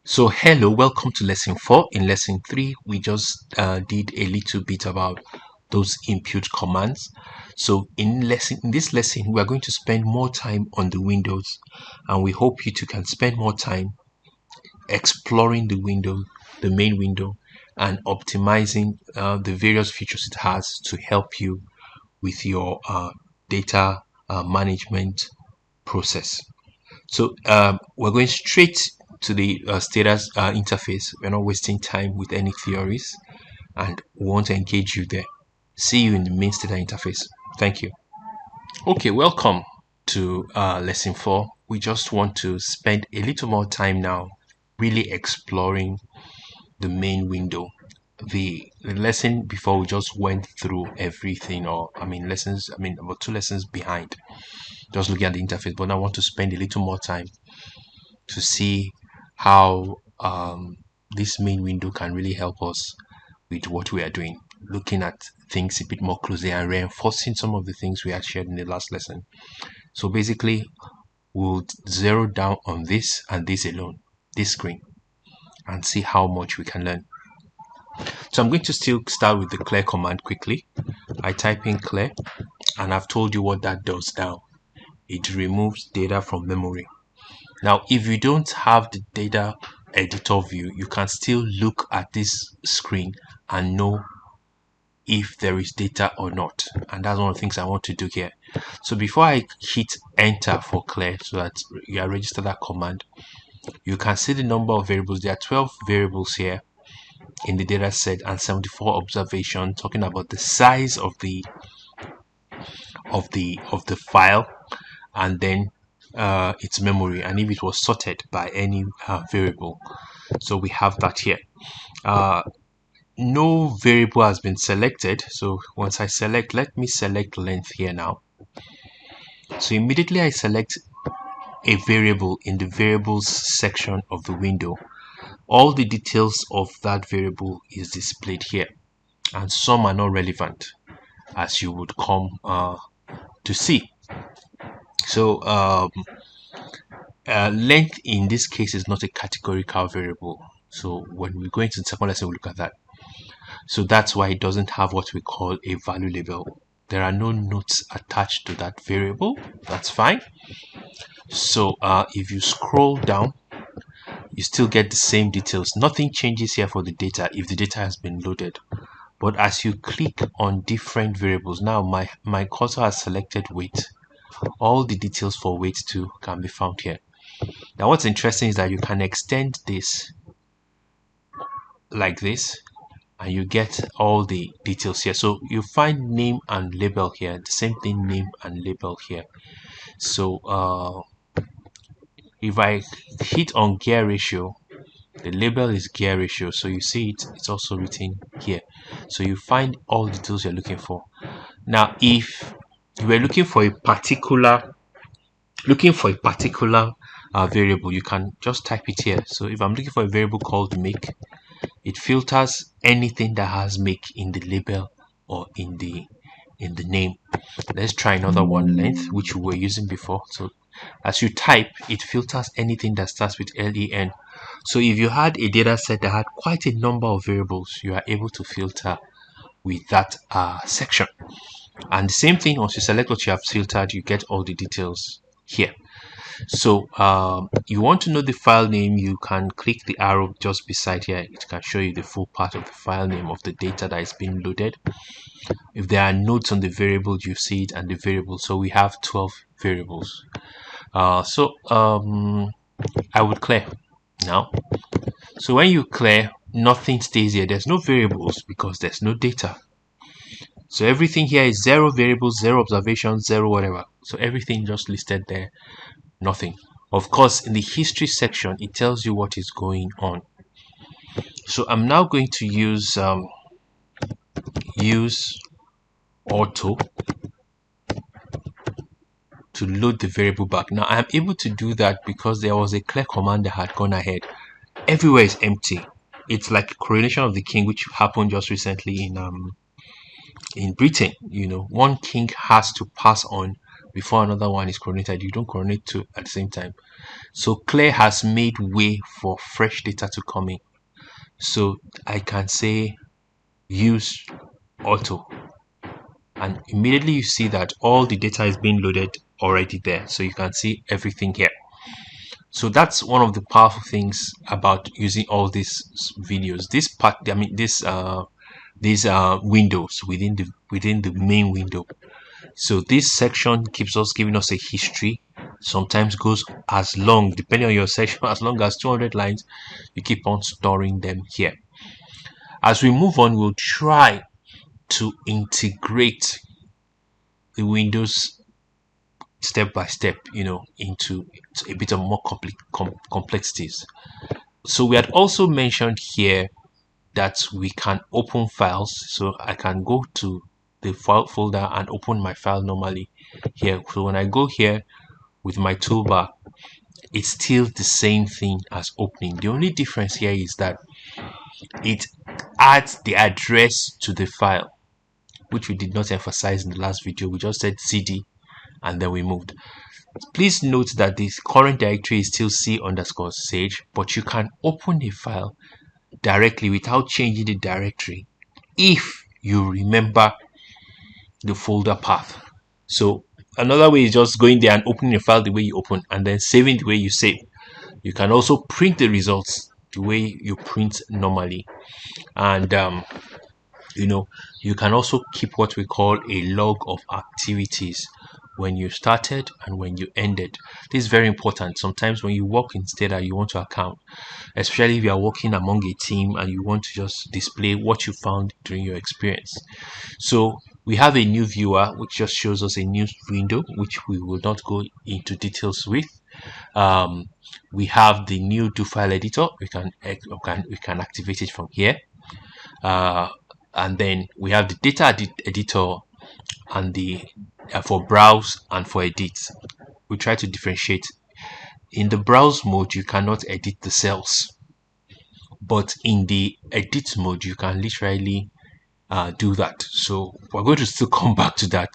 So hello, welcome to lesson 4. In lesson 3, we just did a little bit about those input commands. So in this lesson, we are going to spend more time on the windows, and we hope you too can spend more time exploring the window, the main window, and optimizing the various features it has to help you with your data management process. So we're going straight to the status interface. We're not wasting time with any theories, and we want to engage you there. See you in the main Stata interface. Thank you. Okay, welcome to lesson 4. We just want to spend a little more time now really exploring the main window. The lesson before, we just went through everything, or about 2 lessons behind, just looking at the interface. But now I want to spend a little more time to see how this main window can really help us with what we are doing, looking at things a bit more closely and reinforcing some of the things we had shared in the last lesson. So basically, we'll zero down on this and this alone, this screen, and see how much we can learn. So I'm going to still start with the clear command quickly. I type in clear, and I've told you what that does now. It removes data from memory. Now, if you don't have the data editor view, you can still look at this screen and know if there is data or not. And that's one of the things I want to do here. So before I hit enter for clear, so that you are registered that command, you can see the number of variables. There are 12 variables here in the data set and 74 observations, talking about the size of the file, and then its memory, and if it was sorted by any variable. So we have that here. No variable has been selected, so once I select, let me select length here now. So immediately I select a variable in the variables section of the window, all the details of that variable is displayed here, and some are not relevant, as you would come to see. So length in this case is not a categorical variable. So when we go into the second lesson, we'll look at that. So that's why it doesn't have what we call a value label. There are no notes attached to that variable. That's fine. So if you scroll down, you still get the same details. Nothing changes here for the data if the data has been loaded. But as you click on different variables, now my cursor has selected weight. All the details for weight too can be found here. Now what's interesting is that you can extend this like this, and you get all the details here. So you find name and label here, the same thing, name and label here. So if I hit on gear ratio, the label is gear ratio, so you see it's also written here. So you find all the details you're looking for. Now if you were looking for a particular variable, you can just type it here. So if I'm looking for a variable called make, it filters anything that has make in the label or in the name. Let's try another one, length, which we were using before. So as you type, it filters anything that starts with len. So if you had a data set that had quite a number of variables, you are able to filter with that section. And the same thing, once you select what you have filtered, you get all the details here. So you want to know the file name, you can click the arrow just beside here. It can show you the full part of the file name of the data that is being loaded. If there are notes on the variable, you see it, and the variable. So we have 12 variables. I would clear now. So when you clear, nothing stays here. There's no variables because there's no data. So everything here is 0 variables, 0 observations, 0 whatever. So everything just listed there, nothing. Of course, in the history section, it tells you what is going on. So I'm now going to use auto to load the variable back. Now I'm able to do that because there was a clear command that had gone ahead. Everywhere is empty. It's like coronation of the king, which happened just recently in Britain. You know, one king has to pass on before another one is coronated. You don't coronate two at the same time. So clear has made way for fresh data to come in. So I can say use auto, and immediately you see that all the data is being loaded already there. So you can see everything here. So that's one of the powerful things about using all these videos. This part, I mean, these windows within the main window. So this section keeps us giving us a history. Sometimes goes as long, depending on your section, as long as 200 lines. You keep on storing them here. As we move on, we'll try to integrate the windows step by step, into a bit of more complexities. So we had also mentioned here that we can open files. So I can go to the file folder and open my file normally here. So when I go here with my toolbar, it's still the same thing as opening. The only difference here is that it adds the address to the file, which we did not emphasize in the last video. We just said cd and then we moved. Please note that the current directory is still c_sage, but you can open a file directly without changing the directory if you remember the folder path. So another way is just going there and opening a file the way you open and then saving the way you save. You can also print the results the way you print normally, and you can also keep what we call a log of activities, when you started and when you ended. This is very important. Sometimes when you work in Stata, you want to account, especially if you are working among a team and you want to just display what you found during your experience. So we have a new viewer which just shows us a new window, which we will not go into details with. We have the new do file editor. We can activate it from here, and then we have the data editor and the for browse and for edit. We try to differentiate. In the browse mode, you cannot edit the cells, but in the edit mode, you can literally do that. So we're going to still come back to that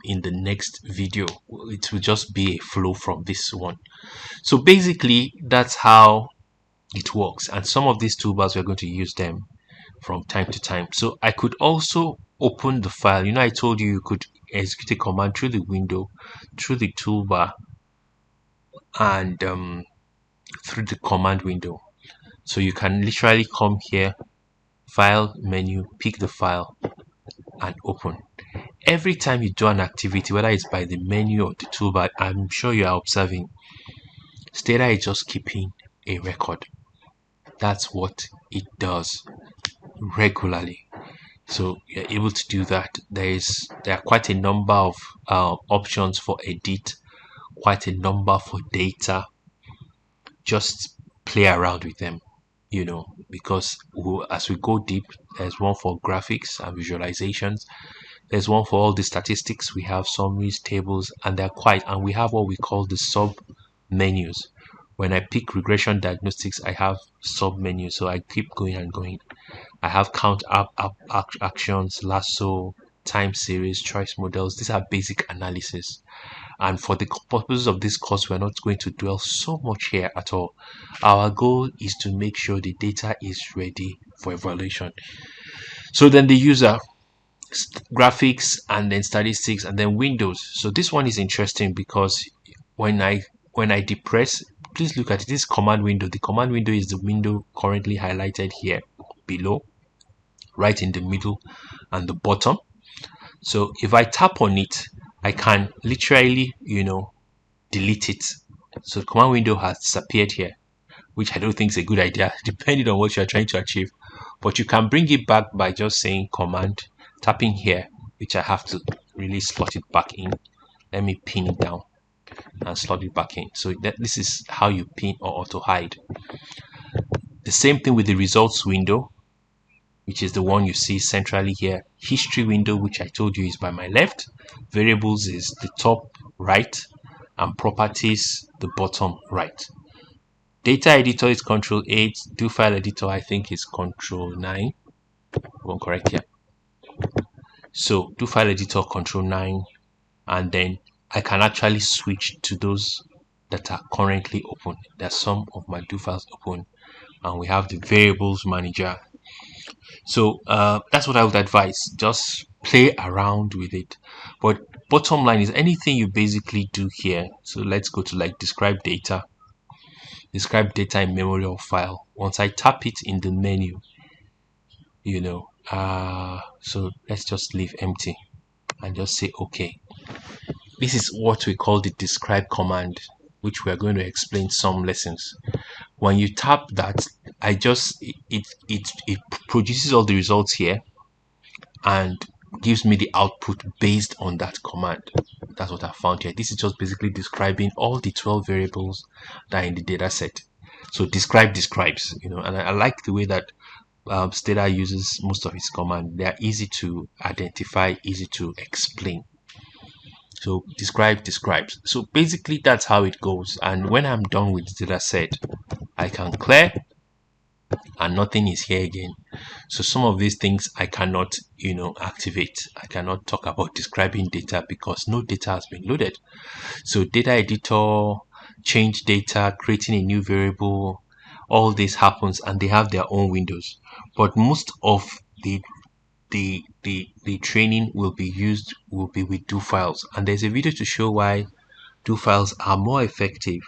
in the next video. It will just be a flow from this one. So basically, that's how it works. And some of these toolbars, we're going to use them from time to time. So I could also open the file. I told you could execute a command through the window, through the toolbar, and through the command window. So you can literally come here, file menu, pick the file and open. Every time you do an activity, whether it's by the menu or the toolbar, I'm sure you are observing Stata is just keeping a record. That's what it does regularly. So you're able to do that. There are quite a number of options for edit, quite a number for data. Just play around with them, because as we go deep, there's one for graphics and visualizations. There's one for all the statistics. We have summaries, tables, and and we have what we call the sub menus. When I pick regression diagnostics, I have sub menus, so I keep going and going. I have count up actions, lasso, time series, choice models. These are basic analysis. And for the purposes of this course, we're not going to dwell so much here at all. Our goal is to make sure the data is ready for evaluation. So then the user, graphics, and then statistics, and then windows. So this one is interesting because when I depress, please look at it, this command window. The command window is the window currently highlighted here below, right in the middle and the bottom. So if I tap on it, I can literally delete it. So the command window has disappeared here, which I don't think is a good idea depending on what you're trying to achieve. But you can bring it back by just saying command, tapping here, which I have to really slot it back in. Let me pin it down and slot it back in. So this is how you pin or auto hide. The same thing with the results window, which is the one you see centrally here. History window, which I told you is by my left. Variables is the top right, and properties the bottom right. Data editor is control 8. Do file editor, I think, is control 9. I'm correct here. So do file editor control 9, and then I can actually switch to those that are currently open. There's some of my do files open, and we have the variables manager. So that's what I would advise. Just play around with it. But bottom line is anything you basically do here. So let's go to like describe data in memory or file. Once I tap it in the menu, so let's just leave empty and just say okay. This is what we call the describe command, which we are going to explain some lessons. When you tap that, it produces all the results here and gives me the output based on that command. That's what I found here. This is just basically describing all the 12 variables that are in the data set. So describe describes, and I like the way that Stata uses most of its command. They are easy to identify, easy to explain. So describe describes. So basically that's how it goes. And when I'm done with the data set, I can clear and nothing is here again. So some of these things I cannot, activate. I cannot talk about describing data because no data has been loaded. So data editor, change data, creating a new variable, all this happens and they have their own windows. But most of the training will be with do files, and there's a video to show why do files are more effective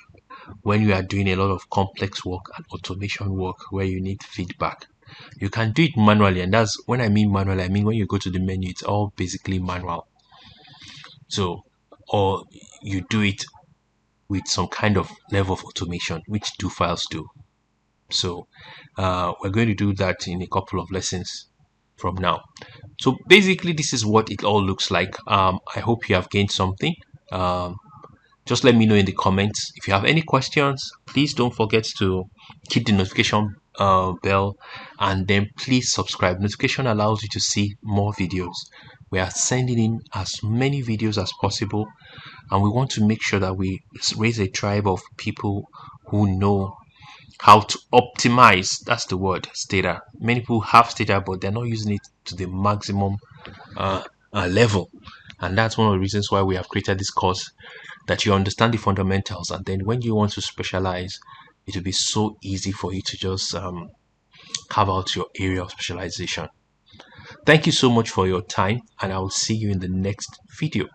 when you are doing a lot of complex work and automation work where you need feedback. You can do it manually, and that's when I mean manually, I mean when you go to the menu, it's all basically manual. So, or you do it with some kind of level of automation, which do files do. So, we're going to do that in a couple of lessons from now. So basically, this is what it all looks like. I hope you have gained something. Just let me know in the comments. If you have any questions, please don't forget to hit the notification bell, and then please subscribe. Notification allows you to see more videos. We are sending in as many videos as possible, and we want to make sure that we raise a tribe of people who know how to optimize. That's the word, Stata. Many people have Stata, but they're not using it to the maximum level, and that's one of the reasons why we have created this course, that you understand the fundamentals, and then when you want to specialize, it will be so easy for you to just carve out your area of specialization. Thank you so much for your time, and I will see you in the next video.